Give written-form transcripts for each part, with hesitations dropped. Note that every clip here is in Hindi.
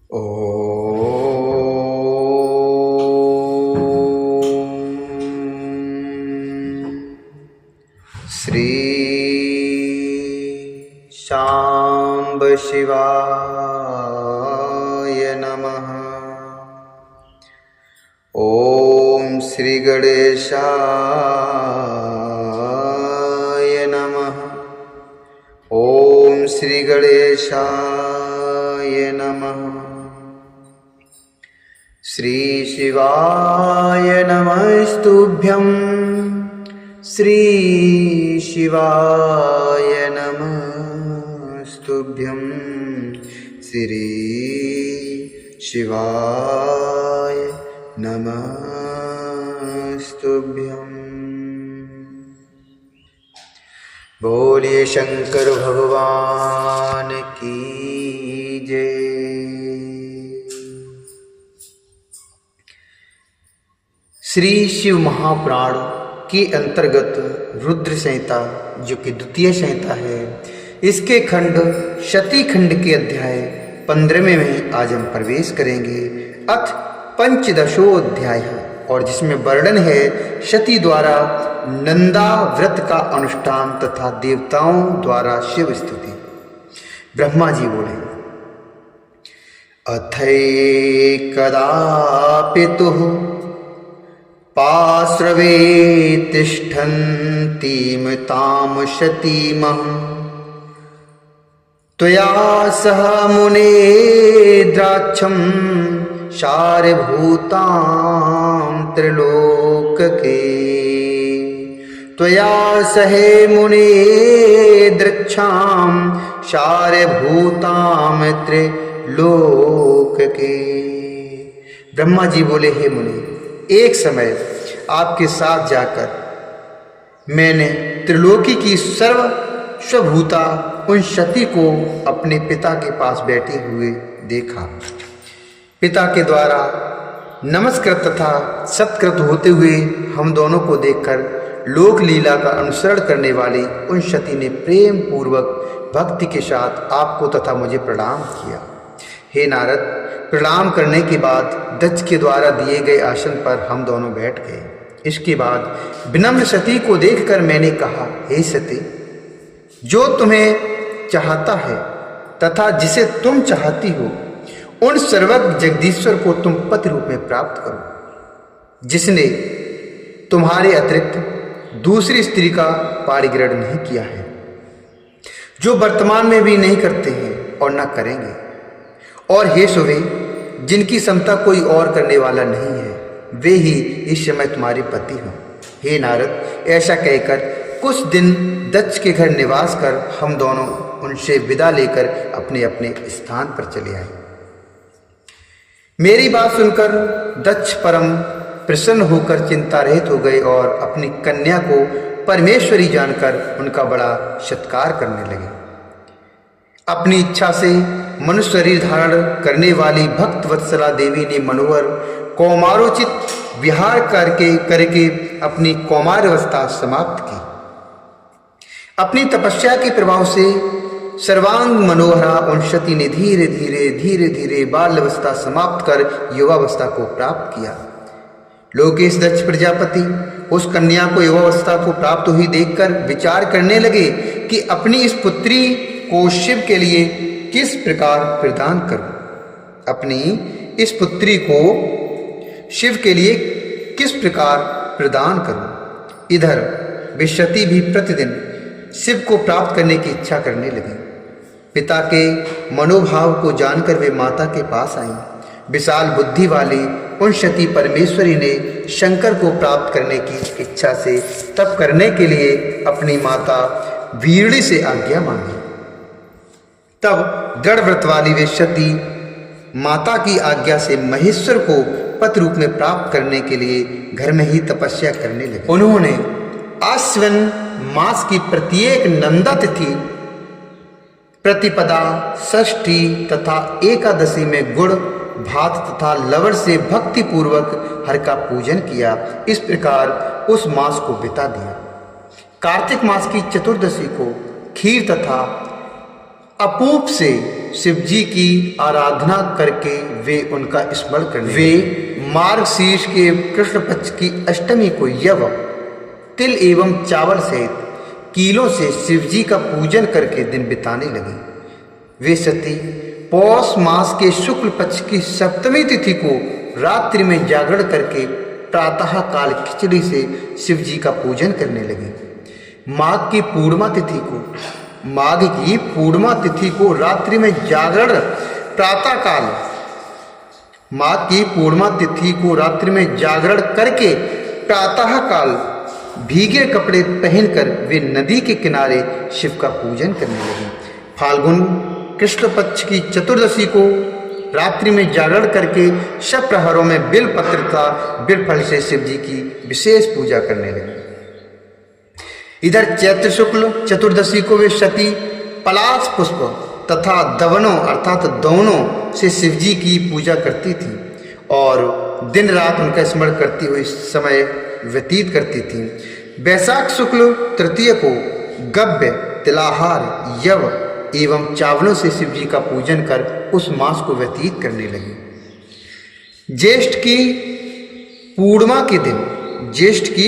ओ श्री शांब शिवाय नमः। ओम श्री गणेशाय नमः। ओम श्री गणेशाय नमः। श्री शिवाय नमस्तुभ्यं। श्री शिवाय नमस्तुभ्यं। श्री शिवाय नमस्तुभ्यं। बोलिए शंकर भगवान की जय। श्री शिव महापुराण के अंतर्गत रुद्र संहिता, जो कि द्वितीय संहिता है, इसके खंड शती खंड के अध्याय 15वें में आज हम प्रवेश करेंगे। अथ पंचदशोऽध्याय, और जिसमें वर्णन है शती द्वारा नंदा व्रत का अनुष्ठान तथा देवताओं द्वारा शिव स्तुति। ब्रह्मा जी बोले, अथैकदापितुः पार्श्वे तिष्ठन्तीं तां शतीमहं त्वया सह मुने द्राक्षं सारभूतां त्रिलोकके। त्वया सहे मुने द्रक्षां सारभूतां त्रिलोकके। ब्रह्मा जी बोले, हे मुनि, एक समय आपके साथ जाकर मैंने त्रिलोकी की सर्वभूता उन शती को अपने पिता के पास बैठे हुए देखा। पिता के द्वारा नमस्कृत तथा सत्कृत होते हुए हम दोनों को देखकर लोक लीला का अनुसरण करने वाली उन शती ने प्रेम पूर्वक भक्ति के साथ आपको तथा मुझे प्रणाम किया। हे नारद, प्रणाम करने के बाद दक्ष के द्वारा दिए गए आसन पर हम दोनों बैठ गए। इसके बाद विनम्र सती को देखकर मैंने कहा, हे सती, जो तुम्हें चाहता है तथा जिसे तुम चाहती हो, उन सर्वज्ञ जगदीश्वर को तुम पति रूप में प्राप्त करो, जिसने तुम्हारे अतिरिक्त दूसरी स्त्री का पाणिग्रहण नहीं किया है, जो वर्तमान में भी नहीं करते हैं और न करेंगे। और हे सुवे, जिनकी समता कोई और करने वाला नहीं है, वे ही इस समय तुम्हारे पति हों। हे नारद, ऐसा कहकर कुछ दिन दक्ष के घर निवास कर हम दोनों उनसे विदा लेकर अपने अपने स्थान पर चले आए। मेरी बात सुनकर दक्ष परम प्रसन्न होकर चिंता रहित हो गए और अपनी कन्या को परमेश्वरी जानकर उनका बड़ा सत्कार करने लगे। अपनी इच्छा से मनुष्य शरीर धारण करने वाली भक्त वत्सला देवी ने मनोहर कौमारोचित विहार करके अपनी कौमारावस्था समाप्त की। अपनी तपस्या के प्रभाव से सर्वांग मनोहरा उन शती ने धीरे धीरे बाल्यावस्था समाप्त कर युवावस्था को प्राप्त किया। लोकेश दक्ष प्रजापति उस कन्या को युवावस्था को प्राप्त हुई देखकर विचार करने लगे कि अपनी इस पुत्री को शिव के लिए किस प्रकार प्रदान करूं। अपनी इस पुत्री को शिव के लिए किस प्रकार प्रदान करूं। इधर विशती भी प्रतिदिन शिव को प्राप्त करने की इच्छा करने लगी। पिता के मनोभाव को जानकर वे माता के पास आईं। विशाल बुद्धि वाली उन शती परमेश्वरी ने शंकर को प्राप्त करने की इच्छा से तप करने के लिए अपनी माता वीरणी से आज्ञा मांगी। तब दृढ़ व्रत वाली वे शती माता की आज्ञा से महेश्वर को पति रूप में प्राप्त करने के लिए घर में ही तपस्या करने लगे। उन्होंने आश्विन मास की प्रत्येक नंदा तिथि, प्रतिपदा, षष्ठी तथा एकादशी में गुड़ भात तथा लवण से भक्ति पूर्वक हर का पूजन किया। इस प्रकार उस मास को बिता दिया। कार्तिक मास की चतुर्दशी को खीर तथा अपूप से शिव जी की आराधना करके वे उनका स्मरण करने वे मार्गशीर्ष के कृष्ण पक्ष की अष्टमी को यव तिल एवं चावल सहित कीलों से शिव जी का पूजन करके दिन बिताने लगे। वे सती पौष मास के शुक्ल पक्ष की सप्तमी तिथि को रात्रि में जागरण करके प्रातः काल खिचड़ी से शिव जी का पूजन करने लगे। माघ की पूर्णिमा तिथि को रात्रि में जागरण करके प्रातः काल भीगे कपड़े पहनकर वे नदी के किनारे शिव का पूजन करने लगे। फाल्गुन कृष्ण पक्ष की चतुर्दशी को रात्रि में जागरण करके शव प्रहरों में बिल पत्र तथा बिल फल से शिव जी की विशेष पूजा करने लगे। इधर चैत्र शुक्ल चतुर्दशी को वे सती पलाश पुष्प तथा दवनों अर्थात दौनों से शिव जी की पूजा करती थी और दिन रात उनका स्मरण करती हुई समय व्यतीत करती थी। वैशाख शुक्ल तृतीय को गव्य तिलाहार यव एवं चावलों से शिव जी का पूजन कर उस मास को व्यतीत करने लगे। ज्येष्ठ की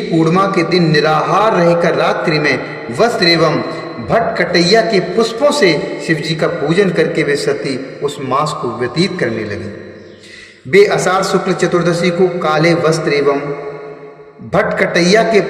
पूर्णिमा के दिन निराहार रहकर रात्रि में वस्त्र एवं भटकटैया के पुष्पों से शिव जी का पूजन करके वे सती उस मास को व्यतीत करने लगे। वे आषाढ़ शुक्ल चतुर्दशी को काले वस्त्र एवं भटकटैया के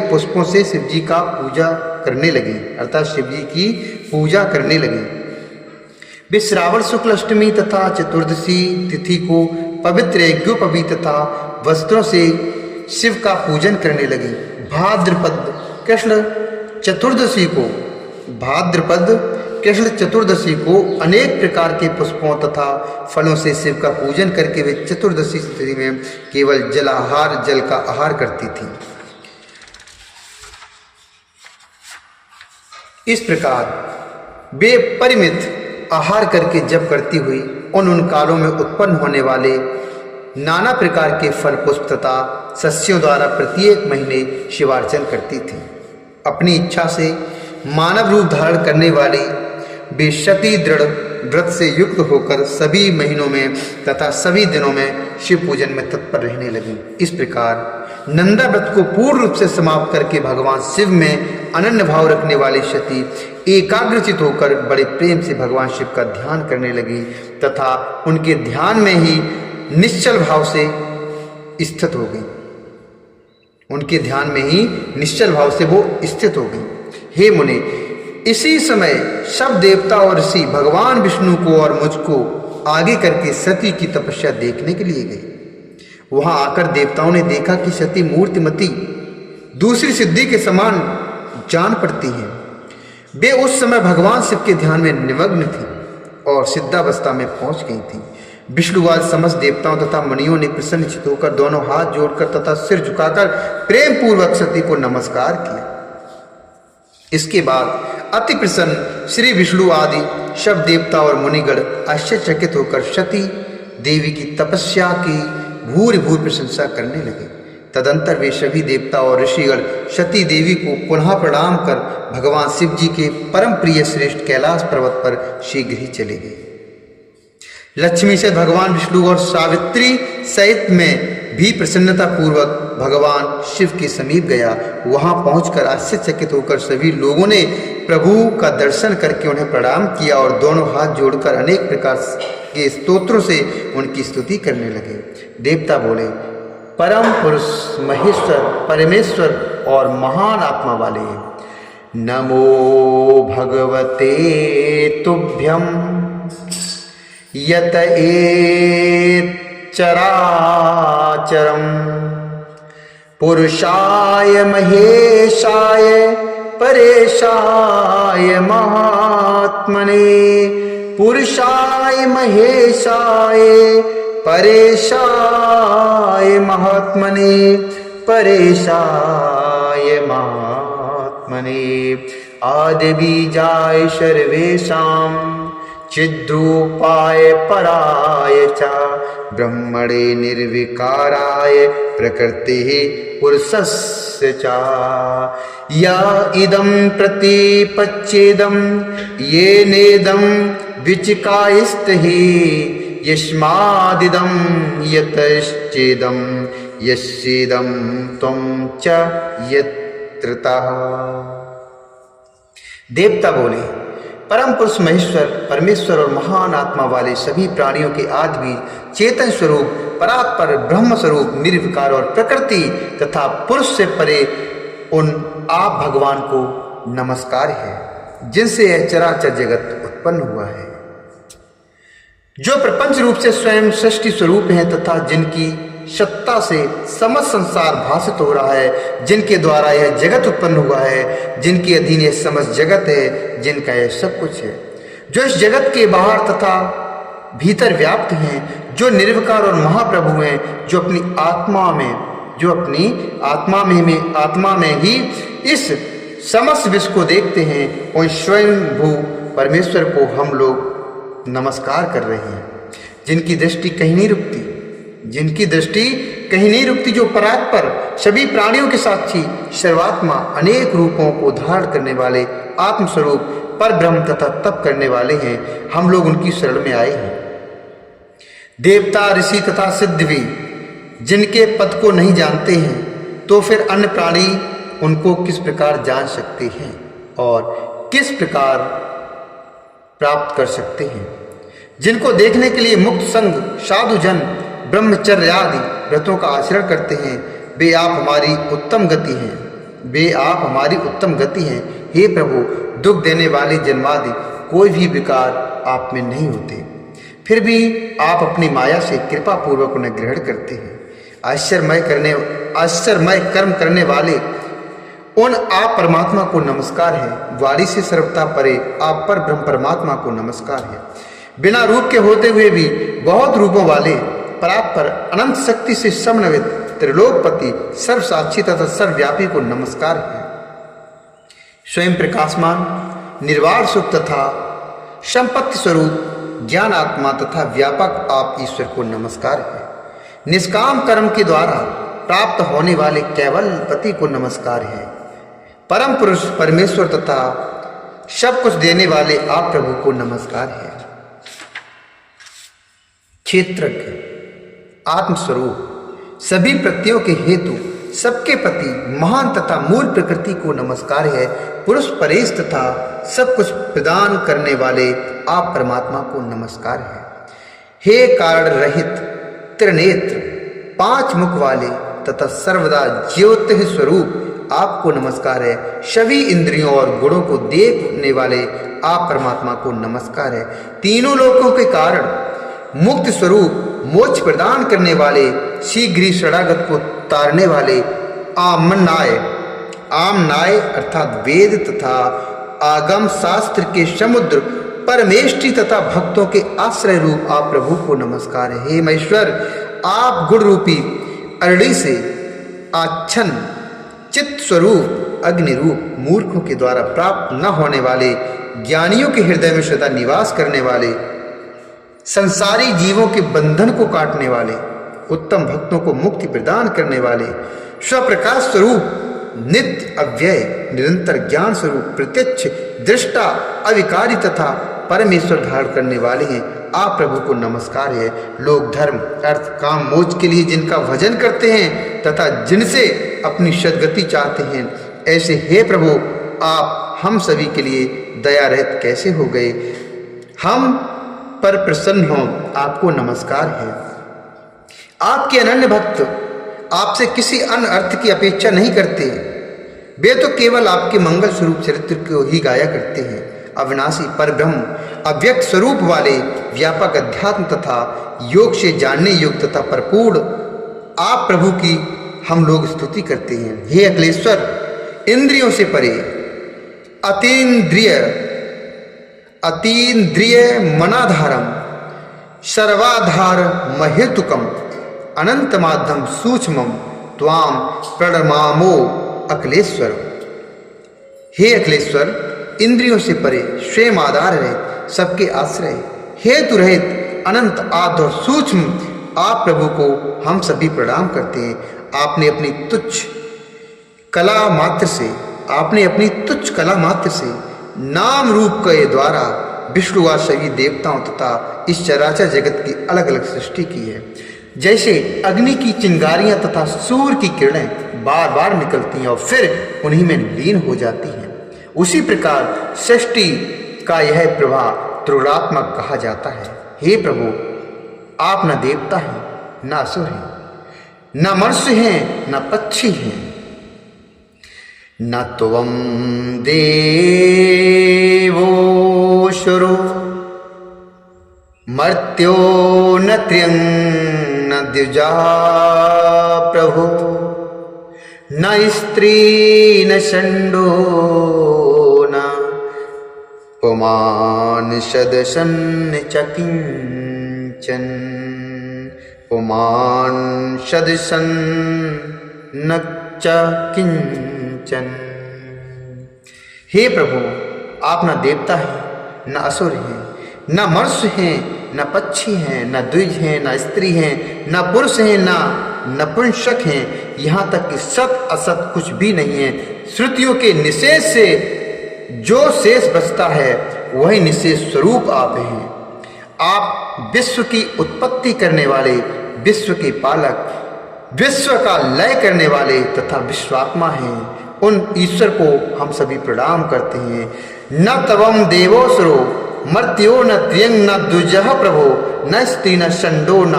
पुष्पों से शिव जी का पूजा करने लगी अर्थात शिव जी की पूजा करने लगी। वे श्रावण शुक्ल अष्टमी तथा चतुर्दशी तिथि को पवित्र यज्ञोपवीत तथा वस्त्रों से शिव का पूजन करने लगी। भाद्रपद कृष्ण चतुर्दशी को अनेक प्रकार के पुष्पों तथा फलों से शिव का पूजन करके वे चतुर्दशी तिथि में केवल जल का आहार करती थी। इस प्रकार वे परिमित आहार करके जप करती हुई उन कालों में उत्पन्न होने वाले नाना प्रकार के फल पुष्प तथा सस्यों द्वारा प्रत्येक महीने शिवार्चन करती थी। अपनी इच्छा से मानव रूप धारण करने वाली वे सती दृढ़ व्रत से युक्त होकर सभी महीनों में तथा सभी दिनों में शिव पूजन में तत्पर रहने लगी। इस प्रकार नंदा व्रत को पूर्ण रूप से समाप्त करके भगवान शिव में अनन्य भाव रखने वाली सती एकाग्रचित होकर बड़े प्रेम से भगवान शिव का ध्यान करने लगी तथा उनके ध्यान में ही निश्चल भाव से स्थित हो गई। वो स्थित हो गई। हे मुनि, इसी समय सब देवता और ऋषि भगवान विष्णु को और मुझको आगे करके सती की तपस्या देखने के लिए गए। वहां आकर देवताओं ने देखा कि सती मूर्तिमती दूसरी सिद्धि के समान जान पड़ती हैं। वे उस समय भगवान शिव के ध्यान में निमग्न थी और सिद्धावस्था में पहुंच गई थी। विष्णुवाद समस्त देवताओं तथा मुनियों ने प्रसन्नचित होकर दोनों हाथ जोड़कर तथा सिर झुकाकर प्रेम पूर्वक सती को नमस्कार किया। इसके बाद अति प्रसन्न श्री विष्णु आदि सब देवता और मुनिगण आश्चर्यचकित होकर सती देवी की तपस्या की भूरि भूरि प्रशंसा करने लगे। तदंतर वे सभी देवता और ऋषिगण सती देवी को पुनः प्रणाम कर भगवान शिव जी के परम प्रिय श्रेष्ठ कैलाश पर्वत पर शीघ्र ही चले गए। लक्ष्मी से भगवान विष्णु और सावित्री सहित में भी प्रसन्नता पूर्वक भगवान शिव के समीप गया। वहां पहुंचकर आश्चर्यचकित होकर सभी लोगों ने प्रभु का दर्शन करके उन्हें प्रणाम किया और दोनों हाथ जोड़कर अनेक प्रकार के स्तोत्रों से उनकी स्तुति करने लगे। देवता बोले, परम पुरुष महेश्वर परमेश्वर और महान आत्मा वाले, नमो भगवते तुभ्यं यत चराचरम पुरुषाय महेशाय परेशाय महात्मने, पुरुषाय महेशाय परेशाय महात्मने, परेशाय महात्मने, आदि बीजाय सर्वेषां चिद्रूपाय पराय च ब्रह्मणे निर्विकाराय प्रकृति पुरुषस्य च। या इदं प्रतिपच्चेदं ये नेदं विचिकायस्तहि यस्मादिदं यतश्चेदं यस्येदं त्वं च यत्रतः। देवता बोले, परम पुरुष महेश्वर, परमेश्वर और महान आत्मा वाले सभी प्राणियों के आदि बीज चेतन स्वरूप, परात्पर ब्रह्म स्वरूप, निर्विकार और प्रकृति तथा पुरुष से परे उन आप भगवान को नमस्कार है जिनसे यह चराचर जगत उत्पन्न हुआ है, जो प्रपंच रूप से स्वयं सृष्टि स्वरूप है तथा जिनकी सत्ता से समस्त संसार भाषित हो रहा है, जिनके द्वारा यह जगत उत्पन्न हुआ है, जिनके अधीन यह समस्त जगत है, जिनका यह सब कुछ है, जो इस जगत के बाहर तथा भीतर व्याप्त हैं, जो निर्विकार और महाप्रभु हैं, जो अपनी आत्मा में ही इस समस्त विश्व को देखते हैं, उन स्वयं भू परमेश्वर को हम लोग नमस्कार कर रहे हैं, जिनकी दृष्टि कहीं नहीं रुकती, जो परात्पर सभी प्राणियों के साक्षी सर्वात्मा, अनेक रूपों को धारण करने वाले आत्मस्वरूप पर ब्रह्म तथा तप करने वाले हैं। हम लोग उनकी शरण में आए हैं। देवता, ऋषि तथा सिद्ध भी जिनके पद को नहीं जानते हैं, तो फिर अन्य प्राणी उनको किस प्रकार जान सकते हैं और किस प्रकार प्राप्त कर सकते हैं। जिनको देखने के लिए मुक्त संग साधु जन ब्रह्मचर्य आदि व्रतों का आचरण करते हैं, वे आप हमारी उत्तम गति हैं। हे प्रभु, दुख देने वाले जन्मादि कोई भी विकार आप में नहीं होते, फिर भी आप अपनी माया से कृपा पूर्वक उन्हें ग्रहण करते हैं। आश्चर्यमय कर्म करने वाले उन आप परमात्मा को नमस्कार है। वाणी से सर्वथा परे आप पर ब्रह्म परमात्मा को नमस्कार है। बिना रूप के होते हुए भी बहुत रूपों वाले परात्पर अनंत शक्ति से समन्वित त्रिलोकपति सर्वसाक्षी तथा सर्वव्यापी को नमस्कार है। स्वयं प्रकाशमान निर्वाण सुख तथा संपत्ति स्वरूप ज्ञान आत्मा तथा व्यापक आप ईश्वर को नमस्कार है। निष्काम कर्म के द्वारा प्राप्त होने वाले केवल पति को नमस्कार है। परम पुरुष परमेश्वर तथा सब कुछ देने वाले आप प्रभु को नमस्कार है। क्षेत्रज्ञ आत्मस्वरूप सभी प्रत्ययों के हेतु सबके पति महान तथा मूल प्रकृति को नमस्कार है। पुरुष परेश तथा सब कुछ प्रदान करने वाले आप परमात्मा को नमस्कार है। हे कारण रहित त्रिनेत्र पांच मुख वाले तथा सर्वदा ज्योति स्वरूप आपको नमस्कार है। सभी इंद्रियों और गुणों को देखने वाले आप परमात्मा को नमस्कार है। तीनों लोकों के कारण मुक्त स्वरूप मोक्ष प्रदान करने वाले शीघ्र ही शरणागत को तारने वाले आमनाय अर्थात वेद तथा आगम शास्त्र के समुद्र परमेष्टि तथा भक्तों के आश्रय रूप आप प्रभु को नमस्कार है। हे महेश्वर, आप गुण रूपी अरड़ी से आच्छन्न चित्त स्वरूप अग्नि रूप मूर्खों के द्वारा प्राप्त न होने वाले, ज्ञानियों के हृदय में सदा निवास करने वाले, संसारी जीवों के बंधन को काटने वाले, उत्तम भक्तों को मुक्ति प्रदान करने वाले, स्वप्रकाश स्वरूप नित्य अव्यय निरंतर ज्ञान स्वरूप प्रत्यक्ष दृष्टा अविकारी तथा परमेश्वर धारण करने वाले हैं आप प्रभु को नमस्कार है। लोग धर्म अर्थ काम मोक्ष के लिए जिनका भजन करते हैं तथा जिनसे अपनी सद्गति चाहते हैं, ऐसे हे प्रभु आप हम सभी के लिए दया रहित कैसे हो गए। हम पर प्रसन्न हो आपको नमस्कार है। आपके अनन्य भक्त आपसे किसी अन्य अर्थ की अपेक्षा नहीं करते, वे तो केवल आपके मंगल स्वरूप चरित्र को ही गाया करते हैं। अविनाशी परब्रह्म अव्यक्त स्वरूप वाले व्यापक अध्यात्म तथा योग से जानने योग्य तथा परिपूर्ण आप प्रभु की हम लोग स्तुति करते हैं। हे अखिलेश्वर, इंद्रियों से परे अतीन्द्रिय मनाधारम सर्वाधार महेतुकम अनंत माध्यम सूक्ष्मम त्वाम प्रणमामो अखिलेश्वर। हे अखिलेश्वर, इंद्रियों से परे स्वयं आधार रहित सबके आश्रय हेतु रहित अनंत आद्य और सूक्ष्म आप प्रभु को हम सभी प्रणाम करते हैं। आपने अपनी तुच्छ कला मात्र से आपने अपनी तुच्छ कला मात्र से नाम रूप के द्वारा विष्णु व सभी देवताओं तथा इस चराचर जगत की अलग अलग सृष्टि की है। जैसे अग्नि की चिंगारियां तथा सूर्य की किरणें बार बार निकलती हैं और फिर उन्हीं में लीन हो जाती हैं, उसी प्रकार सृष्टि का यह प्रभाव त्रिगुणात्मक कहा जाता है। हे प्रभु, आप न देवता हैं, न असुर हैं, न मनुष्य हैं, न पक्षी हैं। न त्वं देवोऽसुरो मर्त्यो न त्र्यं न द्विजा प्रभो, न स्त्री न षण्डो न पुमान् सदृशं च किंचन, पुमान् सदृशं न च किंचन। हे प्रभु, आप न देवता हैं, न असुर हैं, न मनुष्य हैं, न पक्षी हैं, न द्विज हैं, न स्त्री हैं, न पुरुष हैं, न नपुंसक हैं, यहाँ तक कि सत असत कुछ भी नहीं है। श्रुतियों के निषेध से जो शेष बचता है वही निषेध स्वरूप आप हैं। आप विश्व की उत्पत्ति करने वाले, विश्व के पालक, विश्व का लय करने वाले तथा विश्वात्मा हैं। उन ईश्वर को हम सभी प्रणाम करते हैं। न तवम देवोऽसुरो मर्त्यो न त्र्यं न द्विजः प्रभो, न स्त्री न षण्डो न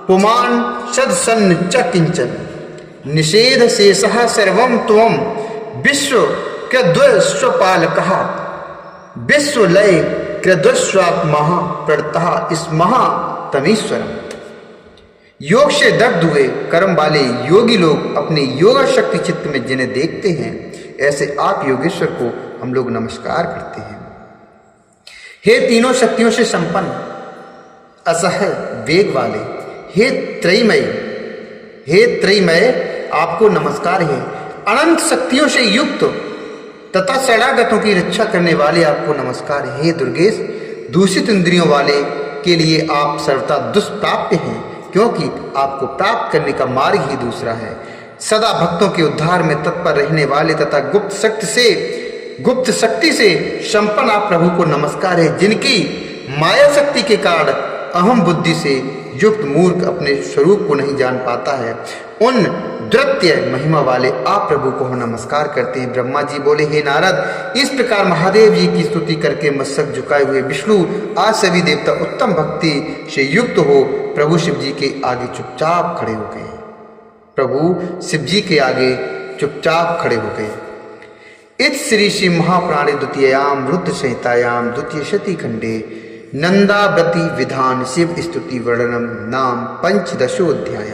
पुमान् सदृशं च किंचन। निषेध शेषः सर्वं त्वं विश्व कृद्विश्वपालकः, विश्वलय कृद्विश्वात्मः प्रणतः स्मः तमीश्वरम्। योग से दग्ध हुए कर्म वाले योगी लोग अपने योग शक्ति चित्त में जिन्हें देखते हैं, ऐसे आप योगेश्वर को हम लोग नमस्कार करते हैं। हे तीनों शक्तियों से संपन्न असह वेग वाले, हे त्रयमय आपको नमस्कार है। अनंत शक्तियों से युक्त तथा शरणागतों की रक्षा करने वाले आपको नमस्कार है। हे दुर्गेश, दूषित इंद्रियों वाले के लिए आप सर्वथा दुष्प्राप्य हैं, क्योंकि आपको प्राप्त करने का मार्ग ही दूसरा है। सदा भक्तों के उद्धार में तत्पर रहने वाले तथा गुप्त शक्ति से संपन्न आप प्रभु को नमस्कार है, जिनकी माया शक्ति के कारण अहम बुद्धि से युक्त मूर्ख अपने स्वरूप को नहीं जान पाता है। उन द्वितीय महिमा वाले आप प्रभु को हम नमस्कार करते हैं। ब्रह्मा जी बोले, हे नारद, इस प्रकार महादेव जी की स्तुति करके मस्तक झुकाए हुए विष्णु आज सभी देवता उत्तम भक्ति से युक्त हो प्रभु शिव जी के आगे चुपचाप खड़े हो गए। प्रभु शिव जी के आगे चुपचाप खड़े हो गए। इत श्री श्री महापुराणे द्वितीयाम रुद्र संहितायाम द्वितीय शती खंडे नंदाव्रती विधान शिव स्तुति वर्णनम नाम पंचदशोऽध्याय।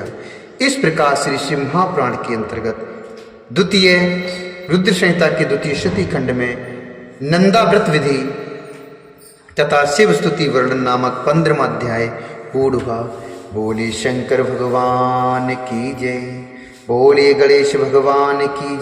इस प्रकार श्री श्री महापुराण के अंतर्गत द्वितीय रुद्र संहिता के द्वितीय शती खंड में नंदाव्रत विधि तथा शिव स्तुति वर्णन नामक 15वां अध्याय पूर्ण हुआ। बोले शंकर भगवान की जय, बोले गणेश भगवान की